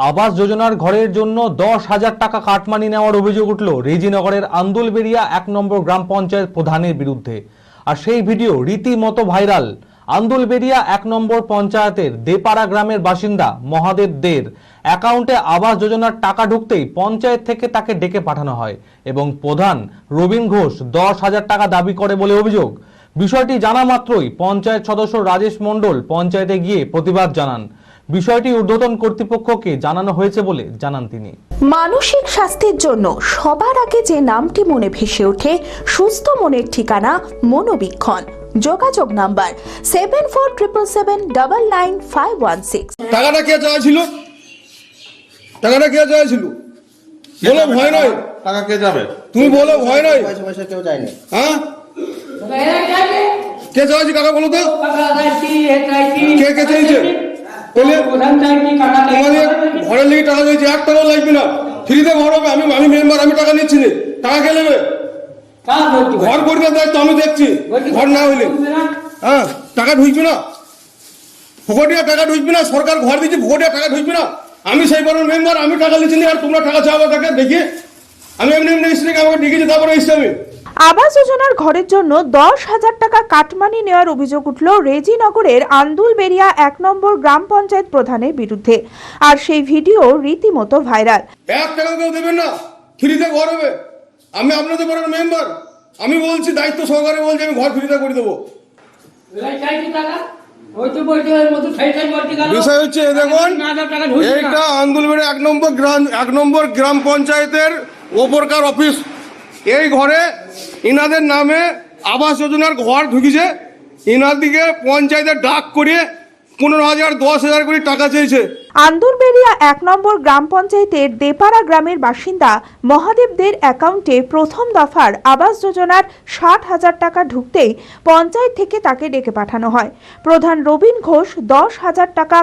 আবাস যোজনার ঘরের জন্য 10,000 টাকা কাটমানি নেওয়ার অভিযোগ উঠল রেজিনগরের আন্দুলবেড়িয়া 1 নম্বর গ্রাম পঞ্চায়েত প্রধানের বিরুদ্ধে। আর সেই ভিডিও রীতিমতো ভাইরাল। আন্দুলবেড়িয়া 1 নম্বর পঞ্চায়েতের দেপাড়া গ্রামের বাসিন্দা মহাদেব দের অ্যাকাউন্টে আবাস যোজনার টাকা ঢুকতেই পঞ্চায়েত থেকে তাকে ডেকে পাঠানো হয় এবং প্রধান রবীন ঘোষ 10,000 টাকা দাবি করে বলে অভিযোগ। বিষয়টি জানা মাত্রই পঞ্চায়েত সদস্য রাজেশ মণ্ডল পঞ্চায়েতে গিয়ে প্রতিবাদ জানান। বিষয়টি ঊর্ধ্বতন কর্তৃপক্ষকে জানানো হয়েছে বলে জানান তিনি। মানসিক স্বাস্থ্যের জন্য সবার আগে যে নামটি মনে ভেসে ওঠে সুস্থ মনের ঠিকানা মনোবীক্ষণ। যোগাযোগ নাম্বার 7477799516। টাকাটা কে চাইছিল? টাকাটা কে চাইছিল? বলো ভয় নয়। টাকা কে যাবে? তুমি বলো ভয় নয়। পয়সা কেউ চায়নি। হ্যাঁ, কে চাইছে টাকা বলো তো? কে কে চাইছে? বলে তোমাদের ঘরের লেগে টাকা চাইছে, 1 টাকাও লাগবে না, ফ্রিতে ঘর হবে। আমি মেম্বার, আমি টাকা নিচ্ছি না। টাকা কে নেবে? ঘর করবে দায়িত্ব আমি দেখছি। ঘর না হইলে হ্যাঁ টাকা ঢুকবে না, ভোটিয়া টাকা ঢুকবে না। সরকার ঘর দিচ্ছে, ভোটিয়া টাকা ঢুকবে না। আমি সেই বড় মেম্বার, আমি টাকা নিচ্ছি না, আর তোমরা টাকা চাওয়া তাকে দেখি। আমি এমনি এসে আমাকে ডেকেছি, তারপরে এসছি আমি। আবাস যোজনার ঘরের জন্য 10,000 টাকা কাটমানি নেওয়ার অভিযোগ উঠল রেজিনগরের আন্দুলবেড়িয়া 1 নম্বর গ্রাম পঞ্চায়েত প্রধানের বিরুদ্ধে। আর সেই ভিডিও রীতিমতো ভাইরাল। 1 টাকা কেউ দেবেন না, ফ্রিতে ঘর হবে। আমি আপনাদের বড় মেম্বার, আমি বলছি দায়িত্ব সহকারে বলছি, আমি ঘর ফ্রিতে করে দেবো। বিষয় হচ্ছে দেখুন, এইটা আন্দুলবেড়িয়া 1 নম্বর গ্রাম পঞ্চায়েতের ওপরকার অফিস। এই ঘরে ইনাদের নামে আবাস যোজনার ঘর ঢুকিছে। ইনার দিকে পঞ্চায়েতের ডাক করিয়ে 15,000 10,000 করে টাকা চেয়েছে। আন্দুলবেড়িয়া 1 নম্বর গ্রাম পঞ্চায়েতের দেপাড়া গ্রামের বাসিন্দা মহাদেবদের অ্যাকাউন্টে প্রথম দফার আবাস যোজনার 60,000 টাকা ঢুকতেই পঞ্চায়েত থেকে তাকে ডেকে পাঠানো হয়। প্রধান রবীন ঘোষ 10,000 টাকা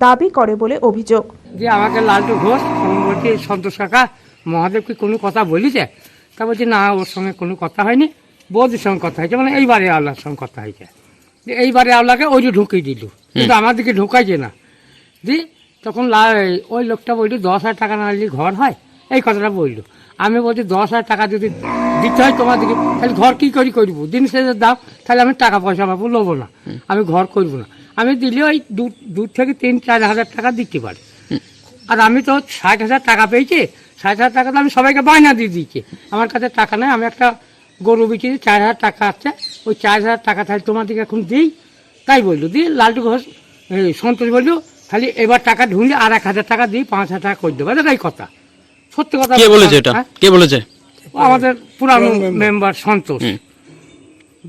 দাবি করে বলে অভিযোগ। যে আমাকে লালটু ঘোষ বলছি, সন্তোষ কাকা মহাদেব কি কোনো কথা বলিছে? তা বলছি না, ওর সঙ্গে কোনো কথা হয়নি, বৌদির সঙ্গে কথা হয়েছে, মানে এইবারে আল্লাহর সঙ্গে কথা হয়েছে। যে এইবারে আল্লাহকে ওই যে ঢুকিয়ে দিল, কিন্তু আমার দিকে ঢুকাইছে না। দি তখন ওই লোকটা বলল 10,000 টাকা না নিলে ঘর হয়, এই কথাটা বলল। আমি বলছি 10,000 টাকা যদি দিতে হয় তোমাদেরকে, তাহলে ঘর কী করবো? দিন শেষের দাম, তাহলে আমি টাকা পয়সা পাবো, নেবো না, আমি ঘর করবো না। আমি দিলে ওই 2 থেকে 3-4 হাজার টাকা দিতে পারি। আর আমি তো 60,000 টাকা পেয়েছি, 60,000 টাকা তো আমি সবাইকে বায়না দিয়ে দিয়েছি। আমার কাছে টাকা নেই, আমি একটা গরু বিক্রি 4,000 টাকা আছে, ওই 4,000 টাকা তাহলে তোমাদেরকে এখন দিই। তাই বললো। দিয়ে লালটু ঘোষ সন্তোষ বললো, খালি এবার টাকা ঢুকলে আর 1,000 টাকা দিই, 5,000 টাকা করে দেবো। এটাই কথা, সত্যি কথা। কে বলেছে এটা? কে বলেছে? আমাদের পুরানো মেম্বার সন্তোষ।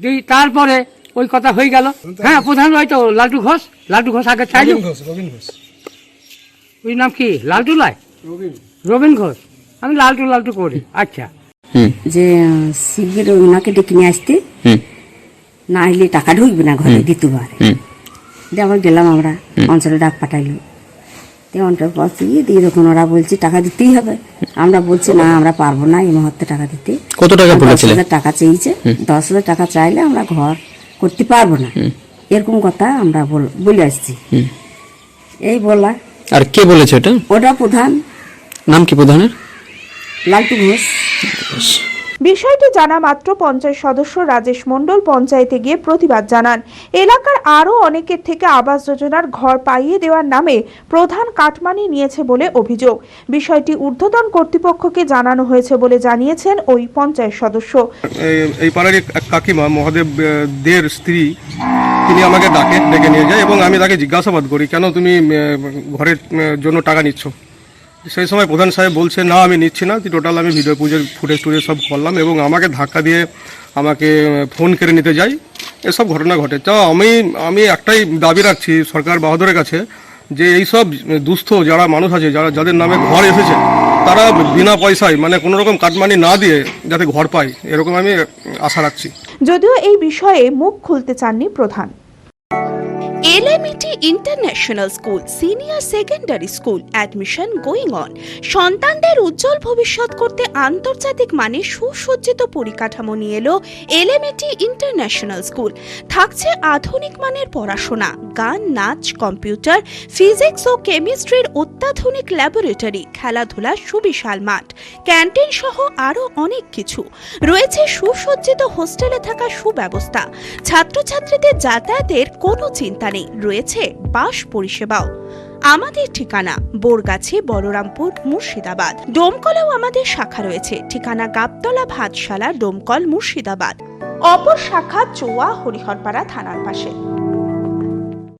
দিয়ে তারপরে ওই কথা হয়ে গেল। হ্যাঁ, প্রধান হয়তো লালটু ঘোষ আগে চাইলো। ওই নাম কি? লালটু লাই? রবীন ঘোষ। আমি লালটু করি। আচ্ছা, যে শিবির ওনাকে ডেকে নিয়ে আসতে, না হলে টাকা ঢুকবে না ঘরে দ্বিতীয়বার। দিয়ে আবার গেলাম, আমরা অঞ্চলে ডাক পাঠাইলো। দিয়ে অঞ্চল পৌঁছে দিয়ে যখন ওরা বলছে টাকা দিতেই হবে, আমরা বলছি না, আমরা পারবো না এই মুহূর্তে টাকা দিতে। কত টাকা বলেছিলেন? 10,000 টাকা চেয়েছে। 10,000 টাকা চাইলে আমরা ঘর করতে পারবো না, এরকম কথা আমরা বলে আসছি। এই বলা। আর কে বলেছে এটা? ওটা প্রধান। নাম কি প্রধানের? লালটু ঘোষ। বিষয়টি জানা মাত্র পঞ্চায়েত সদস্য রাজেশ মণ্ডল পঞ্চায়েতে গিয়ে প্রতিবাদ জানান। এলাকার আরও অনেকের থেকে আবাস যোজনার ঘর পাইয়ে দেওয়ার নামে প্রধান কাটমানি নিয়েছে বলে অভিযোগ। বিষয়টি ঊর্ধ্বতন কর্তৃপক্ষকে জানানো হয়েছে বলে জানিয়েছেন ওই পঞ্চায়েত সদস্য। এই পাড়ার এক কাকিমা মহাদেব দের স্ত্রী, তিনি আমাকে ডেকে নিয়ে যায় এবং আমি তাকে জিজ্ঞাসাবাদ করি, কেন তুমি ঘরের জন্য টাকা নিচ্ছ? সেই সময় প্রধান সাহেব বলছে, না আমি নিচ্ছি না। টোটাল আমি ভিডিও ফুটেজ সব করলাম এবং আমাকে ধাক্কা দিয়ে আমাকে ফোন কেড়ে নিতে যাই, এসব ঘটনা ঘটে। তো আমি একটাই দাবি রাখছি সরকার বাহাদুরের কাছে, যে এইসব দুস্থ যারা মানুষ আছে, যাদের নামে ঘর এসেছে, তারা বিনা পয়সায়, মানে কোনো রকম কাটমানি না দিয়ে যাতে ঘর পায়, এরকম আমি আশা রাখছি। যদিও এই বিষয়ে মুখ খুলতে চাননি প্রধান। LMET International School, Senior Secondary School, admission going on. সন্তানদের উজ্জ্বল ভবিষ্যৎ করতে আন্তর্জাতিক মানের সুসজ্জিত পরিকাঠামো নিয়ে এলো LMET International School। থাকছে আধুনিক মানের পড়াশোনা, গান, নাচ, কম্পিউটার, ফিজিক্স ও কেমিস্ট্রির অত্যাধুনিক ল্যাবরেটরি, খেলাধুলার সুবিশাল মাঠ, ক্যান্টিন সহ আরও অনেক কিছু। রয়েছে সুসজ্জিত হোস্টেলে থাকার সুব্যবস্থা। ছাত্রছাত্রীদের যাতায়াতের কোনো চিন্তা নেই, রয়েছে বাস পরিষেবাও। আমাদের ঠিকানা বোরগাছি, বলরামপুর, মুর্শিদাবাদ। ডোমকলেও আমাদের শাখা রয়েছে, ঠিকানা গাবতলা ভাতশালা, ডোমকল, মুর্শিদাবাদ। অপর শাখা চোয়া, হরিহরপাড়া থানার পাশে।